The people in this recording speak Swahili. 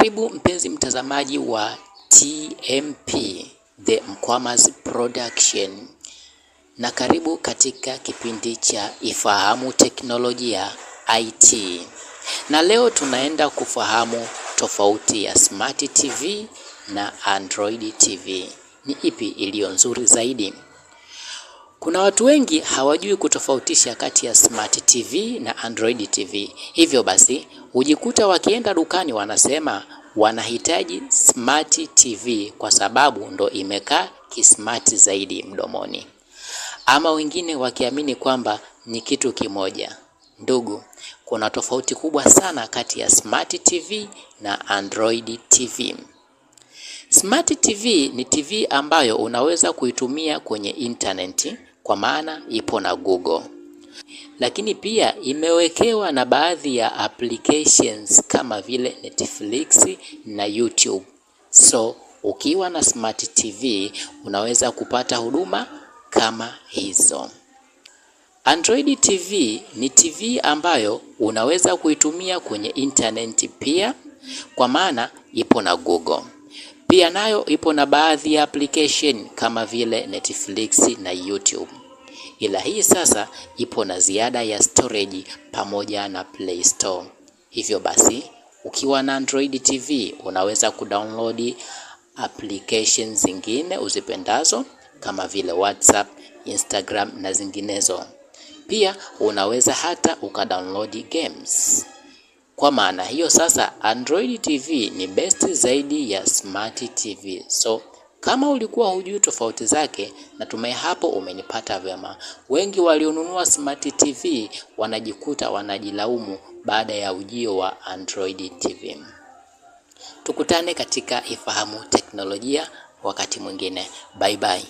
Karibu mpenzi mtazamaji wa TMP The Mkwama's Production, na karibu katika kipindi cha Ifahamu Teknolojia IT. Na leo tunaenda kufahamu tofauti ya Smart TV na Android TV. Ni ipi iliyo nzuri zaidi? Kuna watu wengi hawajui kutofautisha kati ya Smart TV na Android TV. Hivyo basi, hujikuta wakienda dukani wanasema wanahitaji Smart TV kwa sababu ndo imekaa kismart zaidi mdomoni. Ama wengine wakiamini kwamba ni kitu kimoja. Ndugu, kuna tofauti kubwa sana kati ya Smart TV na Android TV. Smart TV ni TV ambayo unaweza kuitumia kwenye internet, kwa maana ipo na Google. Lakini pia imewekewa na baadhi ya applications kama vile Netflix na YouTube. So, ukiwa na Smart TV unaweza kupata huduma kama hizo. Android TV ni TV ambayo unaweza kuitumia kwenye internet pia, kwa maana ipo na Google. Pia nayo ipo na baadhi ya application kama vile Netflix na YouTube. Ila hii sasa ipo na ziada ya storage pamoja na Play Store. Hivyo basi, ukiwa na Android TV unaweza kudownload applications zingine uzipendazo kama vile WhatsApp, Instagram na zinginezo. Pia unaweza hata ukadownload games. Kwa maana hiyo sasa Android TV ni best zaidi ya Smart TV. So, kama ulikuwa hujui tofauti zake, natumai hapo umenipata vyema. Wengi walionunua Smart TV wanajikuta wanajilaumu baada ya ujio wa Android TV. Tukutane katika Ifahamu Teknolojia wakati mwingine. Bye bye.